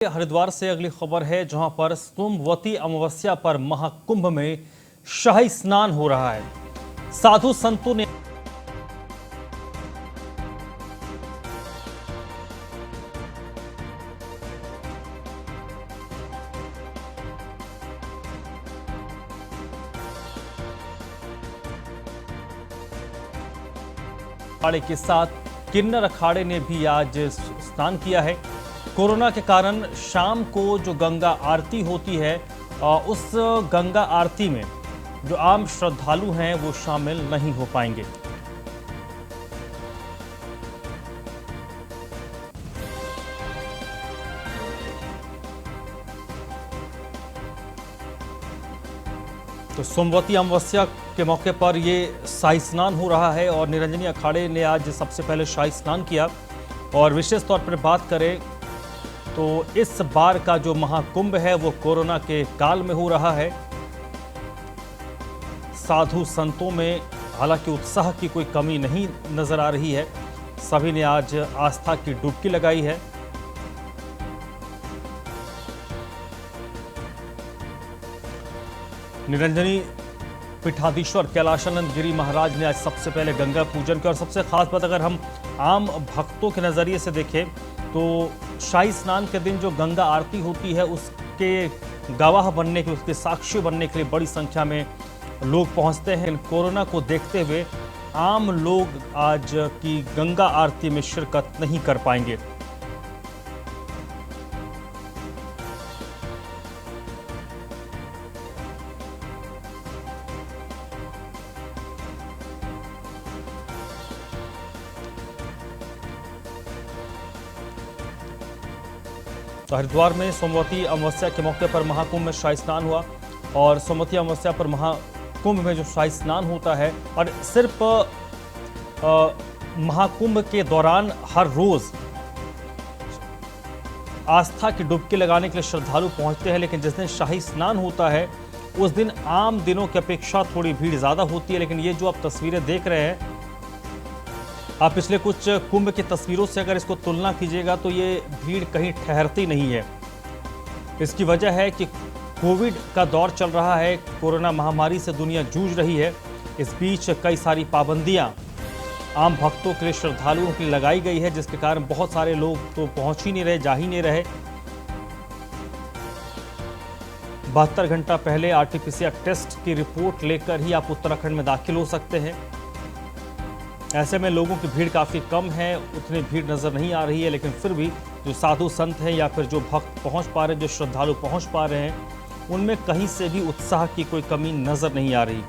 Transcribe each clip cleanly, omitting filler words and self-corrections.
हरिद्वार से अगली खबर है, जहां पर सोमवती अमावस्या पर महाकुंभ में शाही स्नान हो रहा है। साधु संतों ने अखाड़े के साथ किन्नर अखाड़े ने भी आज स्नान किया है। कोरोना के कारण शाम को जो गंगा आरती होती है, उस गंगा आरती में जो आम श्रद्धालु हैं वो शामिल नहीं हो पाएंगे। तो सोमवती अमावस्या के मौके पर ये शाही स्नान हो रहा है और निरंजनी अखाड़े ने आज सबसे पहले शाही स्नान किया। और विशेष तौर पर बात करें तो इस बार का जो महाकुंभ है वो कोरोना के काल में हो रहा है। साधु संतों में हालांकि उत्साह की कोई कमी नहीं नजर आ रही है, सभी ने आज आस्था की डुबकी लगाई है। निरंजनी पीठाधीश्वर कैलाशानंद गिरी महाराज ने आज सबसे पहले गंगा पूजन किया। और सबसे खास बात अगर हम आम भक्तों के नजरिए से देखें तो शाही स्नान के दिन जो गंगा आरती होती है उसके गवाह बनने के, उसके साक्षी बनने के लिए बड़ी संख्या में लोग पहुंचते हैं। कोरोना को देखते हुए आम लोग आज की गंगा आरती में शिरकत नहीं कर पाएंगे। तो हरिद्वार में सोमवती अमावस्या के मौके पर महाकुंभ में शाही स्नान हुआ। और सोमवती अमावस्या पर महाकुंभ में जो शाही स्नान होता है, और सिर्फ महाकुंभ के दौरान हर रोज आस्था की डुबकी लगाने के लिए श्रद्धालु पहुंचते हैं, लेकिन जिस दिन शाही स्नान होता है उस दिन आम दिनों की अपेक्षा थोड़ी भीड़ ज्यादा होती है। लेकिन ये जो आप तस्वीरें देख रहे हैं, आप पिछले कुछ कुंभ की तस्वीरों से अगर इसको तुलना कीजिएगा तो ये भीड़ कहीं ठहरती नहीं है। इसकी वजह है कि कोविड का दौर चल रहा है, कोरोना महामारी से दुनिया जूझ रही है। इस बीच कई सारी पाबंदियां आम भक्तों के लिए, श्रद्धालुओं के लिए लगाई गई है, जिसके कारण बहुत सारे लोग तो पहुंच ही नहीं रहे, जा ही नहीं रहे। 72 घंटा पहले आरटीपीसीआर टेस्ट की रिपोर्ट लेकर ही आप उत्तराखंड में दाखिल हो सकते हैं। ऐसे में लोगों की भीड़ काफ़ी कम है, उतनी भीड़ नज़र नहीं आ रही है। लेकिन फिर भी जो साधु संत हैं या फिर जो भक्त पहुंच पा रहे हैं, जो श्रद्धालु पहुंच पा रहे हैं, उनमें कहीं से भी उत्साह की कोई कमी नज़र नहीं आ रही।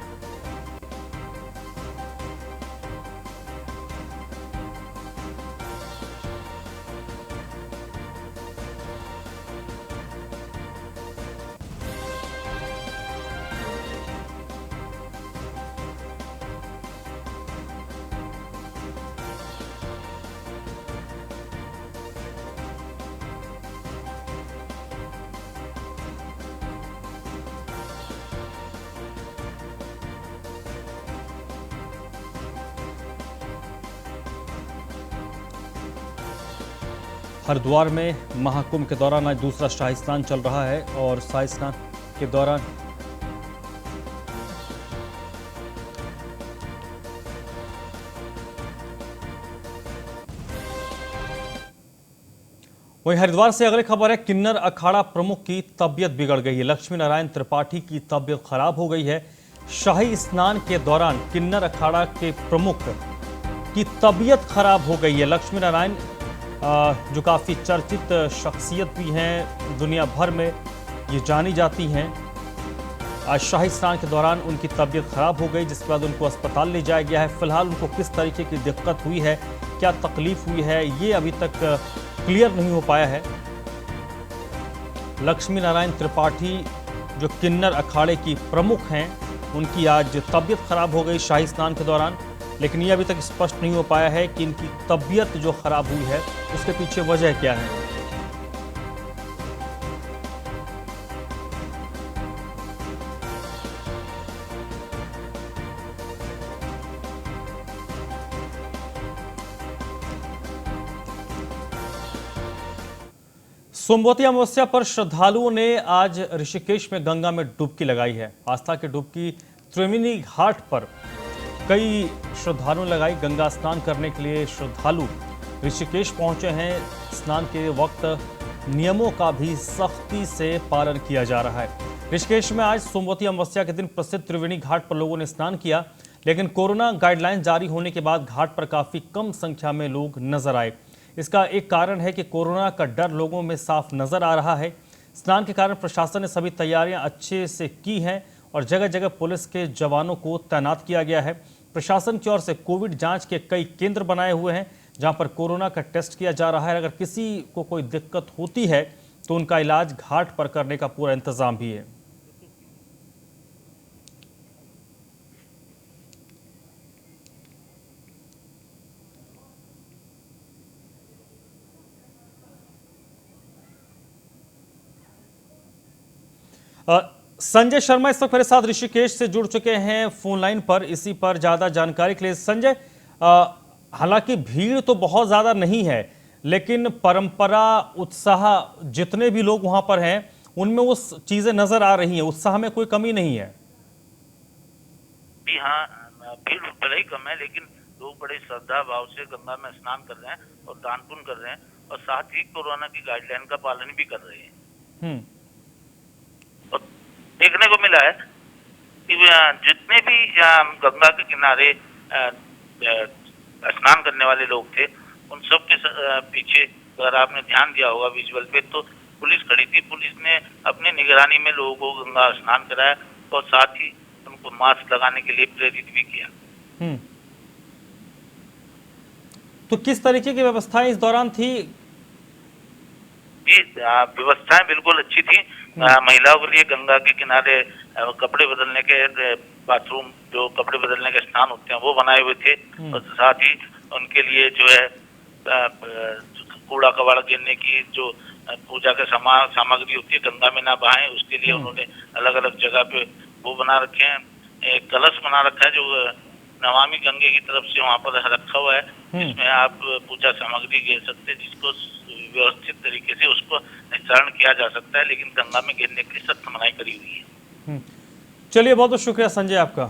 हरिद्वार में महाकुंभ के दौरान आज दूसरा शाही स्नान चल रहा है। और शाही स्नान के दौरान वहीं हरिद्वार से अगली खबर है, किन्नर अखाड़ा प्रमुख की तबीयत बिगड़ गई है। लक्ष्मी नारायण त्रिपाठी की तबीयत खराब हो गई है। शाही स्नान के दौरान किन्नर अखाड़ा के प्रमुख की तबीयत खराब हो गई है। लक्ष्मी नारायण जो काफ़ी चर्चित शख्सियत भी हैं, दुनिया भर में ये जानी जाती हैं, आज शाही स्नान के दौरान उनकी तबीयत खराब हो गई, जिसके बाद उनको अस्पताल ले जाया गया है। फिलहाल उनको किस तरीके की दिक्कत हुई है, क्या तकलीफ हुई है, ये अभी तक क्लियर नहीं हो पाया है। लक्ष्मी नारायण त्रिपाठी जो किन्नर अखाड़े की प्रमुख हैं, उनकी आज तबीयत खराब हो गई शाही स्नान के दौरान। लेकिन ये अभी तक स्पष्ट नहीं हो पाया है कि इनकी तबीयत जो खराब हुई है उसके पीछे वजह क्या है। सोमवती अमावस्या पर श्रद्धालुओं ने आज ऋषिकेश में गंगा में डुबकी लगाई है। आस्था की डुबकी त्रिवेणी घाट पर कई श्रद्धालुओं ने लगाई। गंगा स्नान करने के लिए श्रद्धालु ऋषिकेश पहुंचे हैं। स्नान के वक्त नियमों का भी सख्ती से पालन किया जा रहा है। ऋषिकेश में आज सोमवती अमावस्या के दिन प्रसिद्ध त्रिवेणी घाट पर लोगों ने स्नान किया, लेकिन कोरोना गाइडलाइन जारी होने के बाद घाट पर काफी कम संख्या में लोग नजर आए। इसका एक कारण है कि कोरोना का डर लोगों में साफ नजर आ रहा है। स्नान के कारण प्रशासन ने सभी तैयारियां अच्छे से की हैं और जगह जगह पुलिस के जवानों को तैनात किया गया है। प्रशासन की ओर से कोविड जांच के कई केंद्र बनाए हुए हैं, जहां पर कोरोना का टेस्ट किया जा रहा है। अगर किसी को कोई दिक्कत होती है तो उनका इलाज घाट पर करने का पूरा इंतजाम भी है। संजय शर्मा इस वक्त मेरे साथ ऋषिकेश से जुड़ चुके हैं फोन लाइन पर। इसी पर ज्यादा जानकारी के लिए संजय, हालांकि भीड़ तो बहुत ज्यादा नहीं है, लेकिन परंपरा उत्साह जितने भी लोग वहां पर हैं उनमें वो चीजें नजर आ रही हैं, उत्साह में कोई कमी नहीं है। जी हाँ, भीड़ भले ही कम है, लेकिन लोग बड़े श्रद्धा भाव से गंगा में स्नान कर रहे हैं और दान पुण्य कर रहे हैं और साथ ही कोरोना की गाइडलाइन का पालन भी कर रहे हैं। और देखने को मिला है कि जितने भी गंगा के किनारे स्नान करने वाले लोग थे, उन सब के पीछे अगर आपने ध्यान दिया होगा विजुअल पे, तो पुलिस खड़ी थी। पुलिस ने अपनी निगरानी में लोगों को गंगा स्नान कराया और साथ ही उनको मास्क लगाने के लिए प्रेरित भी किया। तो किस तरीके की व्यवस्थाएं इस दौरान थी? व्यवस्थाएं बिल्कुल अच्छी थी। महिलाओं के लिए गंगा के किनारे कपड़े बदलने के बाथरूम, जो कपड़े बदलने के स्थान होते हैं, वो बनाए हुए थे और साथ ही उनके लिए जो है कूड़ा कबाड़ गिरने की जो पूजा के सामग्री होती है, गंगा में ना बहाएं, उसके लिए उन्होंने अलग अलग जगह पे वो बना रखे हैं। एक कलश बना रखा है जो नमामि गंगे की तरफ से वहाँ पर रखा हुआ है, जिसमें आप पूजा सामग्री गिर सकते हैं, जिसको व्यवस्थित तरीके से उसको निस्तारण किया जा सकता है, लेकिन गंगा में गिरने की सख्त मनाही करी हुई है। चलिए, बहुत बहुत शुक्रिया संजय आपका।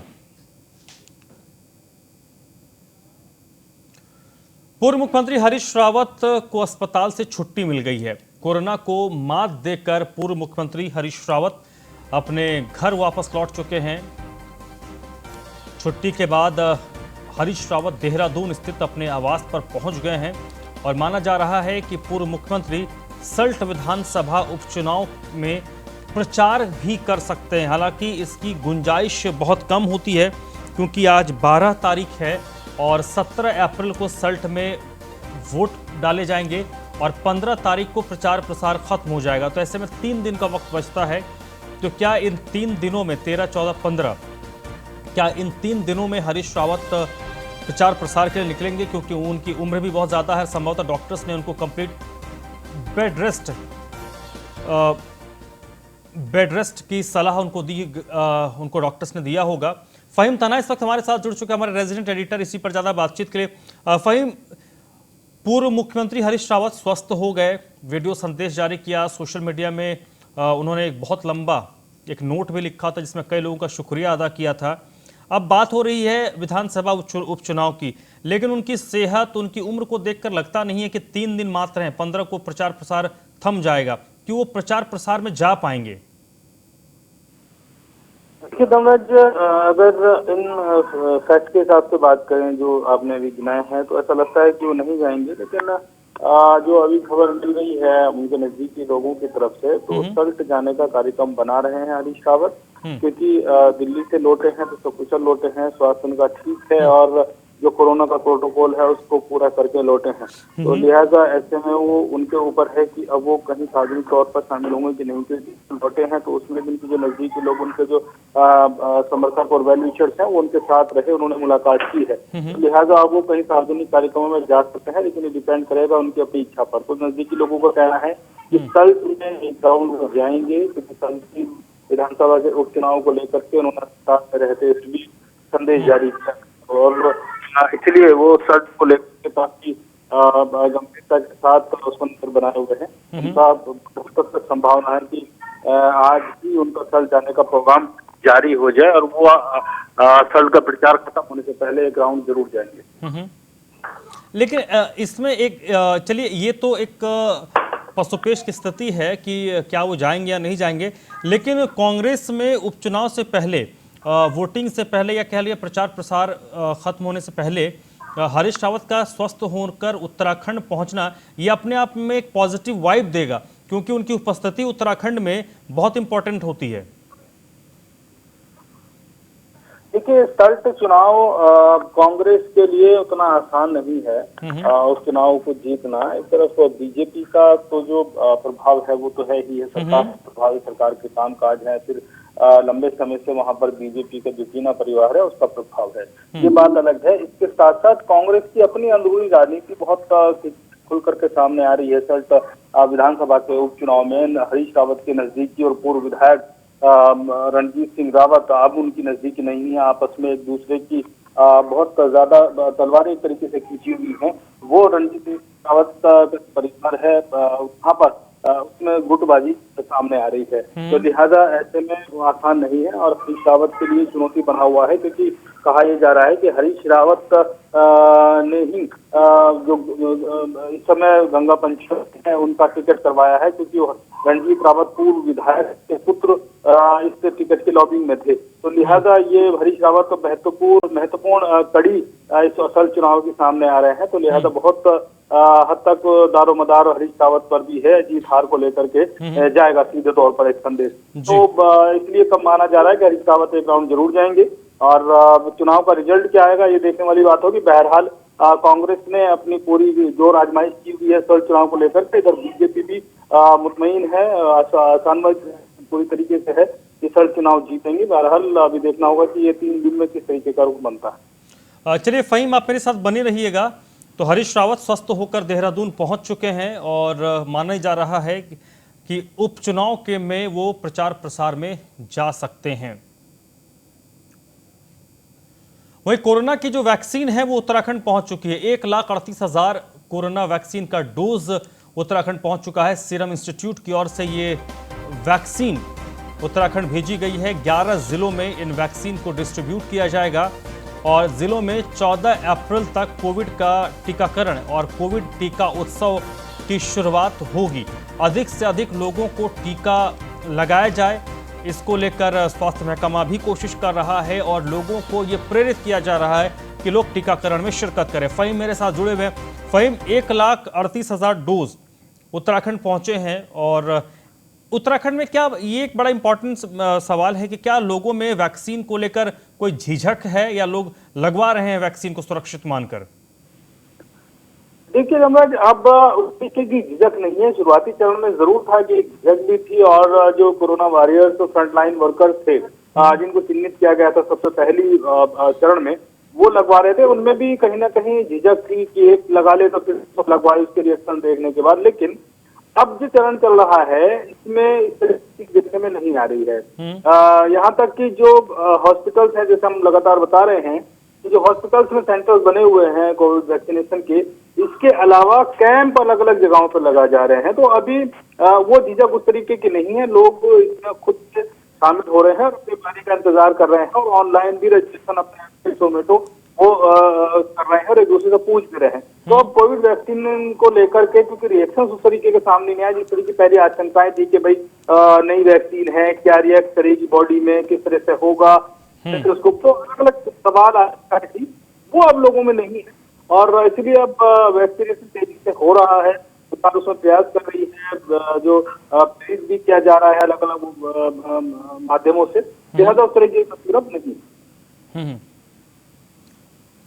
पूर्व मुख्यमंत्री हरीश रावत को अस्पताल से छुट्टी मिल गई है। कोरोना को मात देकर पूर्व मुख्यमंत्री हरीश रावत अपने घर वापस लौट चुके हैं। छुट्टी के बाद हरीश रावत देहरादून स्थित अपने आवास पर पहुंच गए हैं और माना जा रहा है कि पूर्व मुख्यमंत्री सल्ट विधानसभा उपचुनाव में प्रचार भी कर सकते हैं। हालांकि इसकी गुंजाइश बहुत कम होती है, क्योंकि आज 12 तारीख है और 17 अप्रैल को सल्ट में वोट डाले जाएंगे और 15 तारीख को प्रचार प्रसार खत्म हो जाएगा। तो ऐसे में 3 दिन का वक्त बचता है। तो क्या इन 3 दिनों में 13, 14, 15, क्या इन 3 दिनों में हरीश रावत प्रचार प्रसार के लिए निकलेंगे? क्योंकि उनकी उम्र भी बहुत ज़्यादा है। संभवतः डॉक्टर्स ने उनको कंप्लीट बेड रेस्ट की सलाह उनको डॉक्टर्स ने दिया होगा। फ़हीम ताना इस वक्त हमारे साथ जुड़ चुके हैं, हमारे रेजिडेंट एडिटर, इसी पर ज़्यादा बातचीत के लिए। फ़हीम, पूर्व मुख्यमंत्री हरीश रावत स्वस्थ हो गए, वीडियो संदेश जारी किया सोशल मीडिया में। उन्होंने एक बहुत लंबा एक नोट भी लिखा था जिसमें कई लोगों का शुक्रिया अदा किया था। अब बात हो रही है विधानसभा उपचुनाव की, लेकिन उनकी सेहत, उनकी उम्र को देखकर लगता नहीं है कि 3 दिन मात्र हैं, 15 को प्रचार प्रसार थम जाएगा। कि वो प्रचार प्रसार में जा पाएंगे? देखिए दमराज, अगर इन फैक्ट के हिसाब से बात करें जो आपने अभी गिनाए हैं, तो ऐसा लगता है कि वो नहीं जाएंगे। लेकिन जो अभी खबर मिल रही है उनके नजदीकी लोगों की तरफ से, तो सल्ट जाने का कार्यक्रम बना रहे हैं हरीश रावत, क्योंकि दिल्ली से लौटे हैं तो सकुशल लौटे हैं, स्वास्थ्य उनका ठीक है और जो कोरोना का प्रोटोकॉल है उसको पूरा करके लौटे हैं। तो लिहाजा ऐसे में वो उनके ऊपर है कि अब वो कहीं सार्वजनिक तौर पर शामिल होंगे कि नहीं, क्योंकि लौटे हैं तो उसमें भी उनके जो नजदीकी लोग, उनके जो समर्थक और वेल विशर्स हैं, वो उनके साथ रहे, उन्होंने मुलाकात की है। तो लिहाजा अब वो कहीं सार्वजनिक कार्यक्रमों में जा सकते हैं, लेकिन ये डिपेंड करेगा उनकी अपनी इच्छा पर। तो नजदीकी लोगों का कहना है कि कल उन्हें ग्राउंड में जाएंगे, क्योंकि कल की विधानसभा के उपचुनाव को लेकर के उन्होंने साथ में रहते हुए संदेश जारी किया और इसलिए वो सल्ट को लेकर काफी गंभीरता के साथ उसको नजर बनाए हुए हैं। उनका बहुत तक संभावना है कि आज ही उनका स्थल जाने का प्रोग्राम जारी हो जाए और वो स्थल का प्रचार खत्म होने से पहले ग्राउंड जरूर जाएंगे। लेकिन इसमें एक चलिए, ये तो एक पसोपेश की स्थिति है कि क्या वो जाएंगे या नहीं जाएंगे, लेकिन कांग्रेस में उपचुनाव से पहले, वोटिंग से पहले या कह लिया प्रचार प्रसार खत्म होने से पहले हरीश रावत का स्वस्थ होकर उत्तराखंड पहुंचना, ये अपने आप में एक पॉजिटिव वाइब देगा, क्योंकि उनकी उपस्थिति उत्तराखंड में बहुत इंपॉर्टेंट होती है। देखिए, स्थल चुनाव कांग्रेस के लिए उतना आसान नहीं है उस चुनाव को जीतना। एक तरफ बीजेपी का तो जो प्रभाव है वो तो है ही है, सरकार प्रभावी, सरकार के कामकाज है, फिर लंबे समय से वहां पर बीजेपी का जो कीना परिवार है उसका प्रभाव है, ये बात अलग है। इसके साथ साथ कांग्रेस की अपनी अंदरूनी राजनीति बहुत खुल करके सामने आ रही है। सल्ट विधानसभा के उपचुनाव में हरीश रावत के नजदीकी और पूर्व विधायक रणजीत सिंह रावत अब उनकी नजदीकी नहीं है, आपस में एक दूसरे की बहुत ज्यादा तलवारें एक तरीके से खींची हुई हैं। वो रणजीत सिंह रावत का परिवार है वहाँ पर उसमें गुटबाजी सामने आ रही है, तो लिहाजा ऐसे में वो आसान नहीं है और हरीश रावत के लिए चुनौती बना हुआ है, क्योंकि कहा यह जा रहा है कि हरीश रावत ने ही जो इस समय गंगा पंचक है उनका टिकट करवाया है, क्योंकि रणजीत रावत पूर्व विधायक के पुत्र इस टिकट के लॉबिंग में थे। तो लिहाजा ये हरीश रावत तो महत्वपूर्ण कड़ी इस असल चुनाव के सामने आ रहे हैं। तो लिहाजा बहुत हद तक दारोमदार हरीश रावत पर भी है, जीत हार को लेकर के जाएगा सीधे तौर पर एक संदेश। तो इसलिए कब माना जा रहा है कि हरीश रावत एक राउंड जरूर जाएंगे और चुनाव का रिजल्ट क्या आएगा ये देखने वाली बात होगी। बहरहाल कांग्रेस ने अपनी पूरी जोर आजमाइश की हुई है स्थल चुनाव को लेकर के, इधर बीजेपी भी मुतमईन है, आसानमय पूरी तरीके से है कि स्थल चुनाव जीतेंगे। बहरहाल अभी देखना होगा कि ये 3 दिन में किस तरीके का रुख बनता है। चलिए फ़हीम, आप मेरे साथ बने रहिएगा। तो हरीश रावत स्वस्थ होकर देहरादून पहुंच चुके हैं और माना जा रहा है कि उपचुनाव के में वो प्रचार प्रसार में जा सकते हैं। वहीं कोरोना की जो वैक्सीन है वो उत्तराखंड पहुंच चुकी है। 1,38,000 कोरोना वैक्सीन का डोज उत्तराखंड पहुंच चुका है। सीरम इंस्टीट्यूट की ओर से ये वैक्सीन उत्तराखंड भेजी गई है। 11 जिलों में इन वैक्सीन को डिस्ट्रीब्यूट किया जाएगा और जिलों में 14 अप्रैल तक कोविड का टीकाकरण और कोविड टीका उत्सव की शुरुआत होगी। अधिक से अधिक लोगों को टीका लगाया जाए, इसको लेकर स्वास्थ्य महकमा भी कोशिश कर रहा है और लोगों को ये प्रेरित किया जा रहा है कि लोग टीकाकरण में शिरकत करें। फ़हीम मेरे साथ जुड़े हुए हैं। फ़हीम, 1,38,000 डोज उत्तराखंड पहुंचे हैं और उत्तराखंड में क्या, ये एक बड़ा इंपॉर्टेंट सवाल है कि क्या लोगों में वैक्सीन को लेकर कोई झिझक है या लोग लगवा रहे हैं वैक्सीन को सुरक्षित मानकर? देखिए रमराज, अब उस तरीके की झिझक नहीं है। शुरुआती चरण में जरूर था कि झिझक भी थी और जो कोरोना वॉरियर्स तो फ्रंटलाइन वर्कर्स थे जिनको चिन्हित किया गया था सबसे पहली चरण में, वो लगवा रहे थे, उनमें भी कहीं ना कहीं झिझक थी कि एक लगा ले तो फिर सब लगवाए उसके रिएक्शन देखने के बाद। लेकिन अब जो चरण चल रहा है इसमें इस तरह देखने में नहीं आ रही है। यहाँ तक कि जो हॉस्पिटल्स हैं, जैसे हम लगातार बता रहे हैं कि जो हॉस्पिटल्स में सेंटर्स बने हुए हैं कोविड वैक्सीनेशन के, इसके अलावा कैंप अलग अलग जगहों पर लगा जा रहे हैं। तो अभी वो झिझक उस तरीके की नहीं है, लोग इसमें खुद से शामिल हो रहे हैं और अपनी बारी का इंतजार कर रहे हैं और ऑनलाइन भी रजिस्ट्रेशन अपने जोमेटो वो कर रहे हैं और एक दूसरे से पूछ भी रहे हैं। तो अब कोविड वैक्सीन को लेकर के क्योंकि रिएक्शन उस तरीके के सामने नहीं आए जिस तरीके की पहले आशंकाएं थी कि भाई नई वैक्सीन है, क्या रिएक्ट करेगी बॉडी में, किस तरह से होगा, उसको तो अलग अलग सवाल आशंकाएं थी, वो अब लोगों में नहीं है और इसलिए अब वैक्सीनेशन तेजी से हो रहा है, सरकार उसमें प्रयास कर रही है, जो प्रेरित भी किया जा रहा है अलग अलग माध्यमों से। लिहाजा उस तरह की तस्वीर अब नहीं।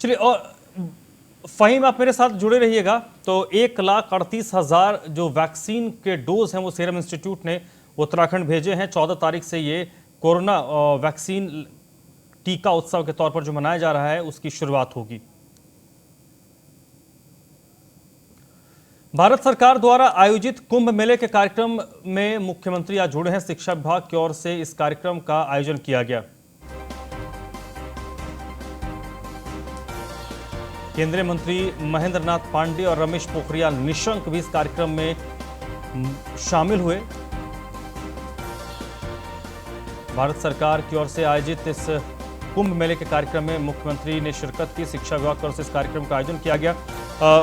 चलिए, और फ़हीम आप मेरे साथ जुड़े रहिएगा। तो 1,38,000 जो वैक्सीन के डोज हैं वो सीरम इंस्टीट्यूट ने उत्तराखंड भेजे हैं। 14 तारीख से ये कोरोना वैक्सीन टीका उत्सव के तौर पर जो मनाया जा रहा है उसकी शुरुआत होगी। भारत सरकार द्वारा आयोजित कुंभ मेले के कार्यक्रम में मुख्यमंत्री आज जुड़े हैं। शिक्षा विभाग की ओर से इस कार्यक्रम का आयोजन किया गया। केंद्रीय मंत्री महेंद्र नाथ पांडे और रमेश पोखरियाल निशंक भी इस कार्यक्रम में शामिल हुए। भारत सरकार की ओर से आयोजित इस कुंभ मेले के कार्यक्रम में मुख्यमंत्री ने शिरकत की। शिक्षा विभाग की ओर से इस कार्यक्रम का आयोजन किया गया।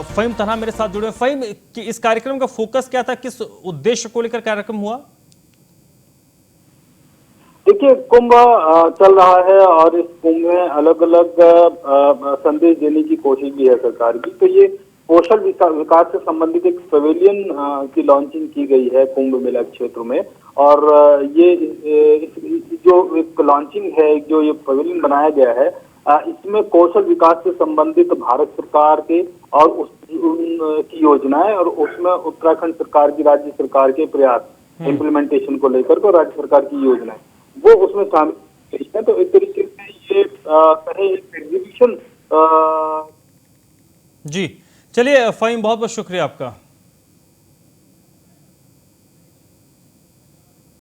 फहीम तन्हा मेरे साथ जुड़े। फहीम, इस कार्यक्रम का फोकस क्या था, किस उद्देश्य को लेकर कार्यक्रम हुआ? देखिए, कुंभ चल रहा है और इस कुंभ में अलग अलग संदेश देने की कोशिश भी है सरकार की। तो ये कौशल विकास से संबंधित एक पवेलियन की लॉन्चिंग की गई है कुंभ मेला क्षेत्र में। और ये जो एक लॉन्चिंग है, जो ये पवेलियन बनाया गया है, इसमें कौशल विकास से संबंधित भारत सरकार के और उनकी योजनाएं और उसमें उत्तराखंड सरकार की, राज्य सरकार के प्रयास इम्प्लीमेंटेशन को लेकर को राज्य सरकार की योजनाएं वो उसमें शामिल है। तो एक तरीके से ये एक एग्जीबिशन। जी चलिए फहीम, बहुत बहुत शुक्रिया आपका।